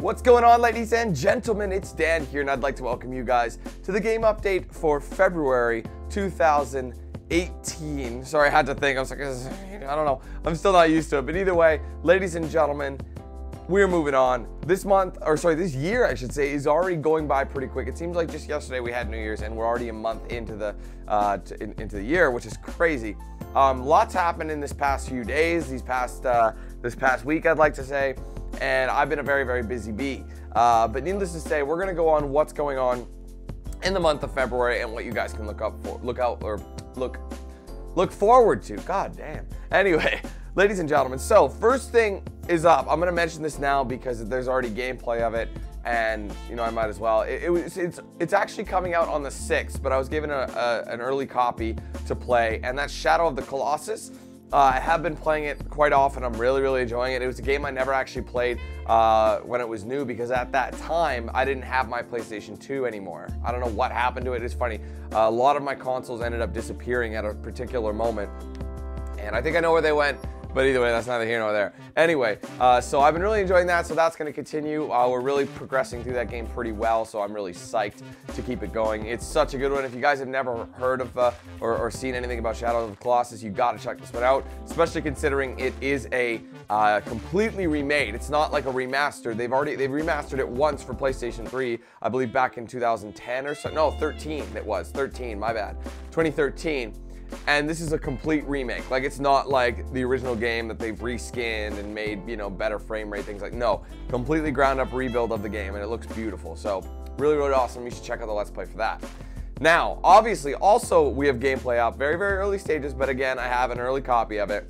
What's going on, ladies and gentlemen? It's Dan here, and I'd like to welcome you guys to the game update for February 2018. Sorry, I had to think. I was like, I don't know. I'm still not used to it. But either way, ladies and gentlemen, we're moving on. This month, or sorry, this year, I should say, is already going by pretty quick. It seems like just yesterday we had New Year's, and we're already a month into the year, which is crazy. Lots happened in this past few days, this past week, I'd like to say. And I've been a very, very busy bee. But needless to say, we're gonna go on what's going on in the month of February and what you guys can look forward to. God damn. Anyway, ladies and gentlemen, so first thing is up. I'm gonna mention this now because there's already gameplay of it, and you know I might as well. It's actually coming out on the 6th, but I was given an early copy to play, and that's Shadow of the Colossus. I have been playing it quite often. I'm really, really enjoying it. It was a game I never actually played when it was new, because at that time, I didn't have my PlayStation 2 anymore. I don't know what happened to it. It's funny. A lot of my consoles ended up disappearing at a particular moment, and I think I know where they went. But either way, that's neither here nor there. Anyway, so I've been really enjoying that, so that's going to continue. We're really progressing through that game pretty well, so I'm really psyched to keep it going. It's such a good one. If you guys have never heard of or seen anything about Shadow of the Colossus, you got to check this one out, especially considering it is a completely remade. It's not like a remaster. They've remastered it once for PlayStation 3, I believe back in 2010 or so. No, 13 it was. 13, my bad. 2013. And this is a complete remake. Like, it's not like the original game that they've reskinned and made, you know, better frame rate, things like, no. Completely ground up rebuild of the game, and it looks beautiful. So, really, really awesome. You should check out the Let's Play for that. Now, obviously, also, we have gameplay up. Very, very early stages, but again, I have an early copy of it.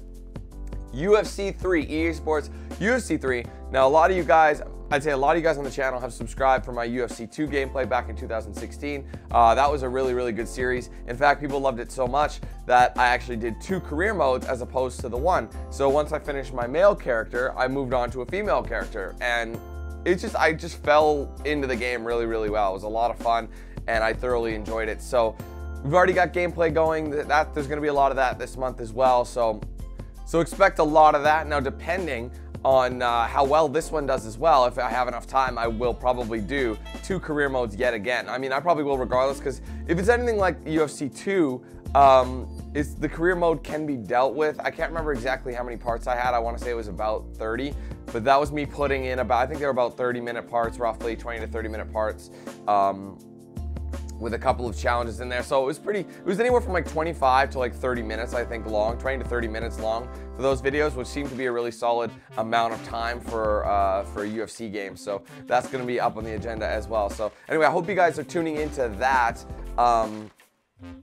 UFC 3, EA Sports UFC 3. Now, a lot of you guys, I'd say a lot of you guys on the channel have subscribed for my UFC 2 gameplay back in 2016. That was a really, really good series. In fact, people loved it so much that I actually did 2 career modes as opposed to the 1. So once I finished my male character, I moved on to a female character. And I just fell into the game really, really well. It was a lot of fun, and I thoroughly enjoyed it. So we've already got gameplay going. There's going to be a lot of that this month as well. So expect a lot of that. Now, depending on how well this one does as well, if I have enough time, I will probably do 2 career modes yet again. I mean, I probably will regardless, because if it's anything like UFC 2, the career mode can be dealt with. I can't remember exactly how many parts I had. I want to say it was about 30, but that was me putting in about, I think they were about 30-minute parts, roughly 20 to 30-minute parts, with a couple of challenges in there. So it was anywhere from like 25 to like 30 minutes, I think, long, 20 to 30 minutes long for those videos, which seemed to be a really solid amount of time for a UFC game. So that's gonna be up on the agenda as well. So anyway, I hope you guys are tuning into that.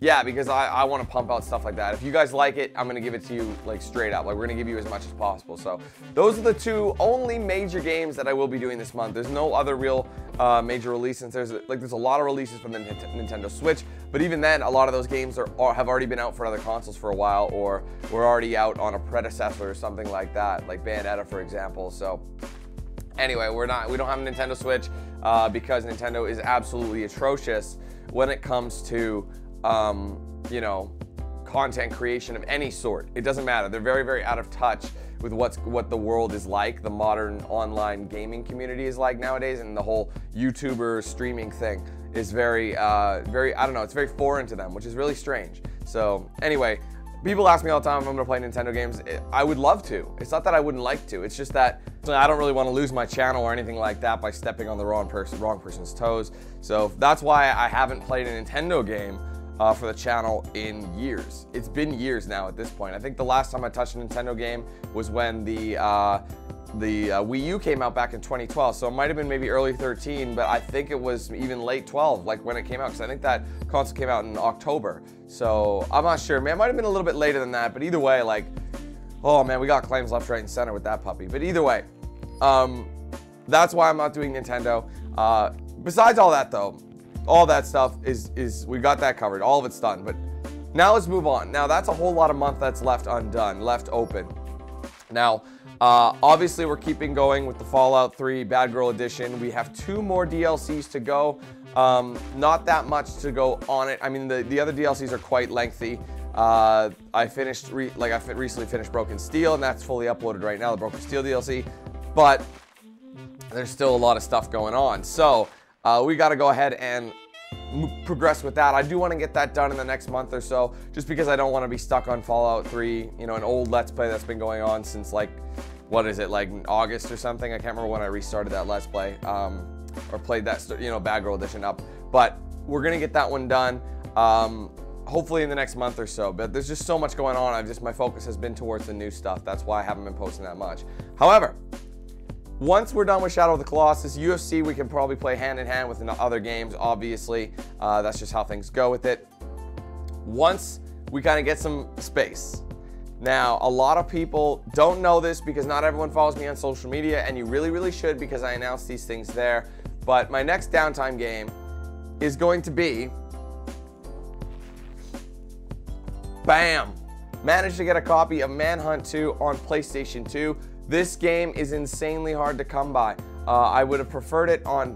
Yeah, because I want to pump out stuff like that. If you guys like it, I'm going to give it to you like straight up. Like, we're going to give you as much as possible. So those are the 2 only major games that I will be doing this month. There's no other real major releases. There's a lot of releases from the Nintendo Switch, but even then, a lot of those games have already been out for other consoles for a while, or were already out on a predecessor or something like that, like Bayonetta, for example. So anyway, we don't have a Nintendo Switch because Nintendo is absolutely atrocious when it comes to you know, content creation of any sort. It doesn't matter. They're very, very out of touch with what the world is like, the modern online gaming community is like nowadays, and the whole YouTuber streaming thing is very, I don't know, it's very foreign to them, which is really strange. So anyway, people ask me all the time if I'm gonna play Nintendo games. I would love to. It's not that I wouldn't like to. It's just that I don't really want to lose my channel or anything like that by stepping on the wrong person's toes. So that's why I haven't played a Nintendo game for the channel in years. It's been years now at this point. I think the last time I touched a Nintendo game was when the Wii U came out back in 2012. So it might have been maybe early 13, but I think it was even late 12, like when it came out, because I think that console came out in October. So I'm not sure, man. It might have been a little bit later than that, but either way, like, oh man, we got claims left, right, and center with that puppy. But either way, that's why I'm not doing Nintendo. Besides all that though, all that stuff is we got that covered. All of it's done. But now let's move on. Now that's a whole lot of month that's left undone, left open. Now, obviously we're keeping going with the Fallout 3 Bad Girl Edition. We have 2 more DLCs to go. Not that much to go on it. I mean, the other DLCs are quite lengthy. I recently finished Broken Steel, and that's fully uploaded right now, the Broken Steel DLC. But there's still a lot of stuff going on. So we got to go ahead and progress with that. I do want to get that done in the next month or so, just because I don't want to be stuck on Fallout 3, you know, an old Let's Play that's been going on since like, what is it, like August or something? I can't remember when I restarted that Let's Play, or played that, you know, Bad Girl Edition up. But we're going to get that one done, hopefully in the next month or so. But there's just so much going on. My focus has been towards the new stuff. That's why I haven't been posting that much. However, once we're done with Shadow of the Colossus, UFC we can probably play hand in hand with other games, obviously. That's just how things go with it. Once we kind of get some space. Now, a lot of people don't know this because not everyone follows me on social media, and you really, really should, because I announce these things there. But my next downtime game is going to be, bam! Managed to get a copy of Manhunt 2 on PlayStation 2. This game is insanely hard to come by. I would have preferred it on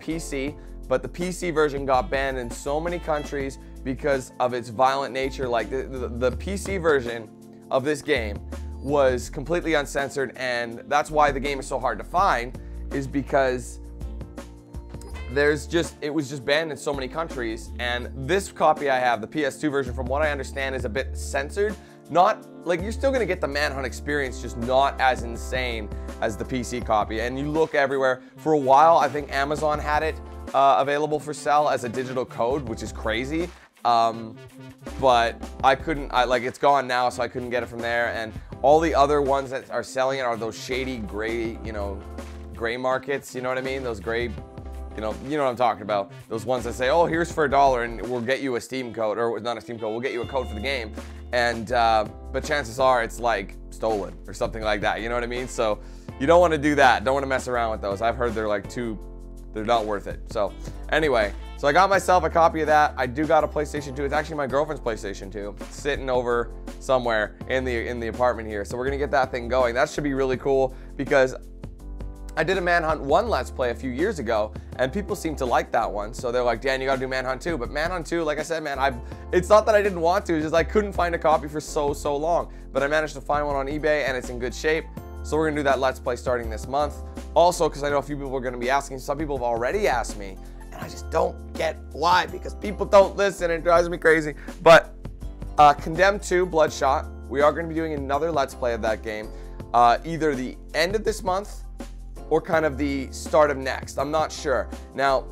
PC, but the PC version got banned in so many countries because of its violent nature. Like the PC version of this game was completely uncensored, and that's why the game is so hard to find, is because it was just banned in so many countries. And this copy I have, the PS2 version, from what I understand, is a bit censored. Not like, you're still gonna get the Manhunt experience, just not as insane as the PC copy. And you look everywhere. For a while, I think Amazon had it available for sale as a digital code, which is crazy. But I couldn't, like, it's gone now, so I couldn't get it from there. And all the other ones that are selling it are those shady gray, you know, gray markets, you know what I mean? Those gray, you know what I'm talking about. Those ones that say, oh, here's for $1 and we'll get you a Steam code, or not a Steam code, we'll get you a code for the game. And, but chances are it's like stolen or something like that, you know what I mean? So you don't want to do that. Don't want to mess around with those. I've heard they're like they're not worth it. So anyway, so I got myself a copy of that. I do got a PlayStation 2. It's actually my girlfriend's PlayStation 2. It's sitting over somewhere in the apartment here. So we're gonna get that thing going. That should be really cool, because I did a Manhunt 1 Let's Play a few years ago, and people seem to like that one. So they're like, Dan, you gotta do Manhunt 2. But Manhunt 2, like I said, man, it's not that I didn't want to, it's just I couldn't find a copy for so long. But I managed to find one on eBay, and it's in good shape. So we're gonna do that Let's Play starting this month. Also, because I know a few people are gonna be asking, some people have already asked me, and I just don't get why, because people don't listen, and it drives me crazy. But Condemned 2 Bloodshot, we are gonna be doing another Let's Play of that game, either the end of this month, or kind of the start of next. I'm not sure. Now,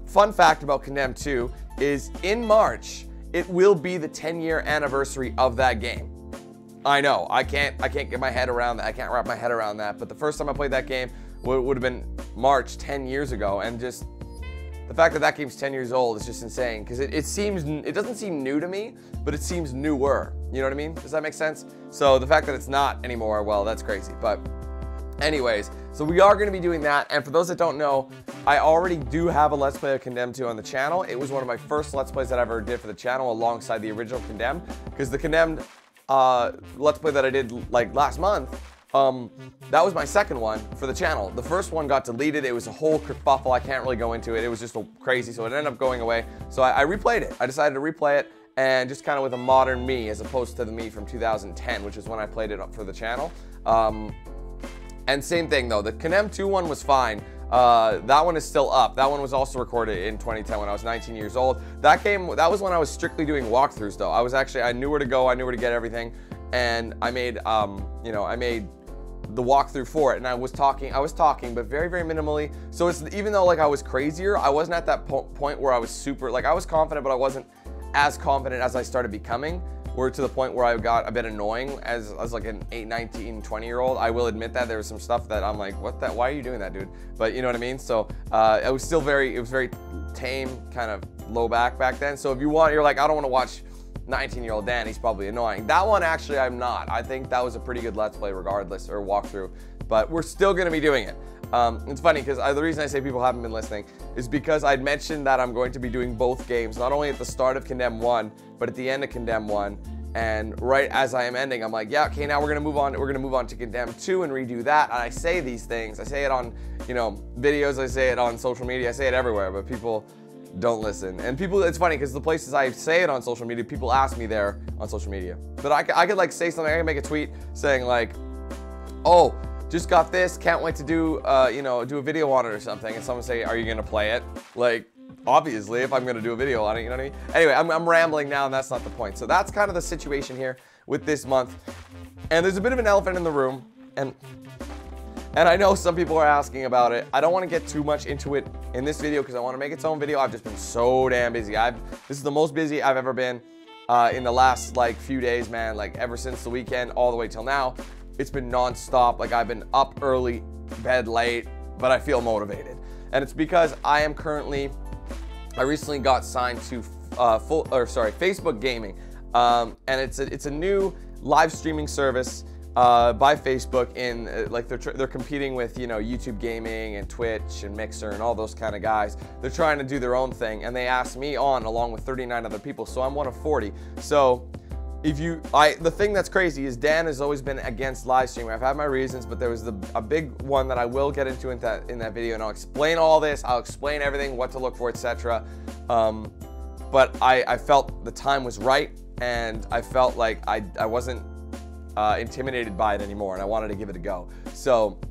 fun fact about Condemned 2 is in March, it will be the 10-year anniversary of that game. I know, I can't get my head around that. I can't wrap my head around that. But the first time I played that game would have been March 10 years ago. And just the fact that that game's 10 years old is just insane, because it doesn't seem new to me, but it seems newer. You know what I mean? Does that make sense? So the fact that it's not anymore, well, that's crazy. But anyways, so we are going to be doing that. And for those that don't know, I already do have a Let's Play of Condemned 2 on the channel. It was one of my first Let's Plays that I ever did for the channel, alongside the original Condemned, because the Condemned Let's Play that I did like last month, that was my second one for the channel. The first one got deleted. It was a whole kerfuffle. I can't really go into it. It was just crazy, so it ended up going away. So I replayed it. I decided to replay it, and just kind of with a modern me, as opposed to the me from 2010, which is when I played it up for the channel. And same thing though, the Condemned 2 one was fine. That one is still up. That one was also recorded in 2010 when I was 19 years old. That was when I was strictly doing walkthroughs though. I knew where to go, I knew where to get everything, and I made, I made the walkthrough for it, and I was talking, but very, very minimally. So it's, even though like I was crazier, I wasn't at that point where I was super, like I was confident, but I wasn't as confident as I started becoming. Or to the point where I got a bit annoying as like an 8, 19, 20-year-old. I will admit that there was some stuff that I'm like, why are you doing that, dude? But you know what I mean? So it was very tame, kind of low back then. So if you're like, I don't want to watch 19-year-old Dan, he's probably annoying. That one, actually, I'm not. I think that was a pretty good Let's Play regardless, or walkthrough. But we're still gonna be doing it. It's funny, because the reason I say people haven't been listening is because I'd mentioned that I'm going to be doing both games, not only at the start of Condemned 1, but at the end of Condemned 1. And right as I am ending, I'm like, yeah, okay, now we're gonna move on. We're gonna move on to Condemned 2 and redo that. And I say these things. I say it on, videos. I say it on social media. I say it everywhere, but people don't listen. And people, it's funny, because the places I say it on social media, people ask me there on social media. But I could like say something. I could make a tweet saying like, oh, just got this, can't wait to do, do a video on it or something, and someone say, are you gonna play it? Like, obviously, if I'm gonna do a video on it, you know what I mean? Anyway, I'm rambling now, and that's not the point. So that's kind of the situation here with this month. And there's a bit of an elephant in the room, and I know some people are asking about it. I don't want to get too much into it in this video because I want to make its own video. I've just been so damn busy. This is the most busy I've ever been in the last like few days, man. Like ever since the weekend all the way till now, it's been non-stop. Like I've been up early, bed late, but I feel motivated. And it's because I recently got signed to Facebook Gaming, and it's a new live streaming service by Facebook. In like they're competing with YouTube Gaming and Twitch and Mixer and all those kind of guys. They're trying to do their own thing, and they asked me on along with 39 other people. So I'm one of 40. So the thing that's crazy is Dan has always been against live streaming. I've had my reasons, but there was a big one that I will get into in that video, and I'll explain all this. I'll explain everything, what to look for, etc. But I felt the time was right, and I felt like I wasn't intimidated by it anymore, and I wanted to give it a go. So,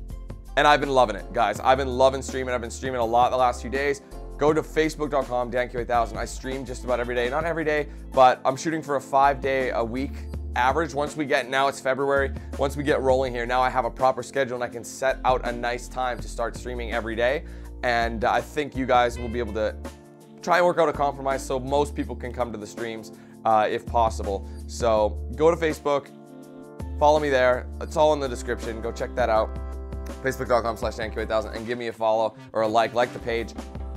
and I've been loving it, guys. I've been loving streaming. I've been streaming a lot the last few days. Go to facebook.com, DanQ8000. I stream just about every day. Not every day, but I'm shooting for a 5-day-a-week average. Now it's February. Once we get rolling here, now I have a proper schedule, and I can set out a nice time to start streaming every day. And I think you guys will be able to try and work out a compromise so most people can come to the streams if possible. So go to Facebook. Follow me there. It's all in the description. Go check that out. Facebook.com/DanQ8000 and give me a follow or a like the page.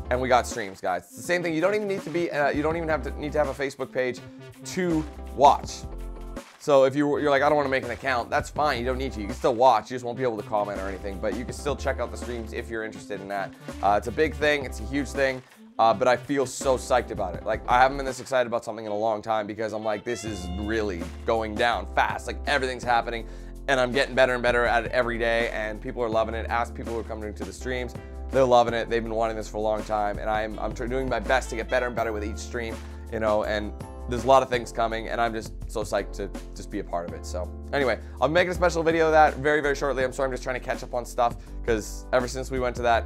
And we got streams, guys. It's the same thing. You don't even need to be. You don't even need to have a Facebook page to watch. So if you're like, I don't want to make an account, that's fine. You don't need to. You can still watch. You just won't be able to comment or anything. But you can still check out the streams if you're interested in that. It's a big thing. It's a huge thing. But I feel so psyched about it. Like, I haven't been this excited about something in a long time because I'm like, this is really going down fast. Like, everything's happening, and I'm getting better and better at it every day, and people are loving it. Ask people who are coming to the streams. They're loving it. They've been wanting this for a long time, and I'm doing my best to get better and better with each stream, and there's a lot of things coming, and I'm just so psyched to just be a part of it. So anyway, I'll make a special video of that very, very shortly. I'm sorry, I'm just trying to catch up on stuff because ever since we went to that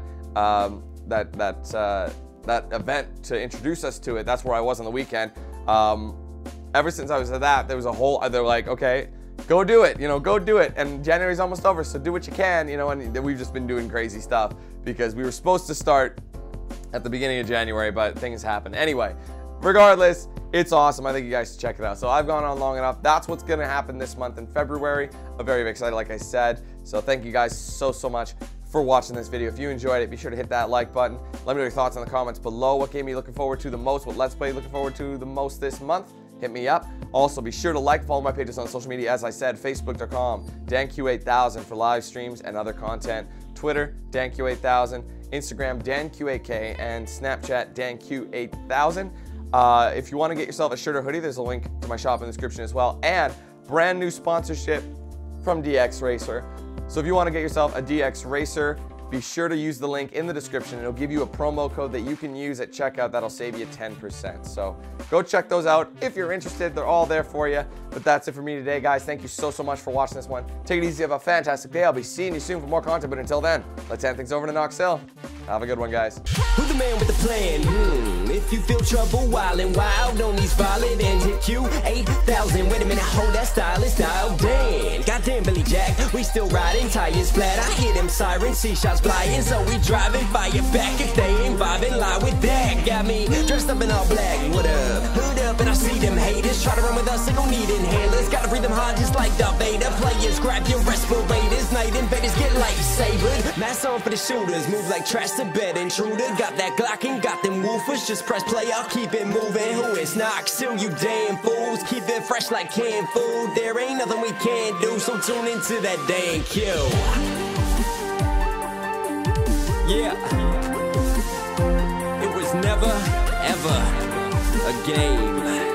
event to introduce us to it, that's where I was on the weekend. Ever since I was at that, there was a whole, they're like, okay, go do it, go do it. And January's almost over, so do what you can, and we've just been doing crazy stuff because we were supposed to start at the beginning of January, but things happened. Anyway, regardless, it's awesome. I think you guys should check it out. So I've gone on long enough. That's what's gonna happen this month in February. I'm very, very excited, like I said. So thank you guys so much for watching this video. If you enjoyed it, be sure to hit that like button. Let me know your thoughts in the comments below. What game are you looking forward to the most? What Let's Play are you looking forward to the most this month? Hit me up. Also, be sure to follow my pages on social media. As I said, Facebook.com, DanQ8000 for live streams and other content. Twitter, DanQ8000. Instagram, DanQ8K. And Snapchat, DanQ8000. If you want to get yourself a shirt or hoodie, there's a link to my shop in the description as well. And brand new sponsorship from DX Racer. So if you want to get yourself a DX Racer, be sure to use the link in the description. It'll give you a promo code that you can use at checkout that'll save you 10%. So go check those out if you're interested. They're all there for you. But that's it for me today, guys. Thank you so much for watching this one. Take it easy. Have a fantastic day. I'll be seeing you soon for more content. But until then, let's hand things over to Knox Hill. Have a good one, guys. Who's the man with the plan? If you feel trouble, wildin' wild on these violent and hit you 8,000. Wait a minute, hold that style, Dan. Goddamn Billy Jack, we still riding, tires flat. I hear them sirens, see shots flying, so we driving, fire back if they ain't vibing. Lie with that, got me dressed up in all black. What up? Hood up, and I see them haters try to run with us. They gon' need inhalers, gotta breathe them hard just like Darth Vader. Players, grab your respirators, night invaders get lightsabered. Mask on for the shooters, move like trash to bed intruder. Got that Glock and got them woofers, just press play, I'll keep it moving. Who is Knox Hill, you damn fools? Keep it fresh like canned food. There ain't nothing we can't do, so tune into that DanQ. Yeah. It was never, ever a game.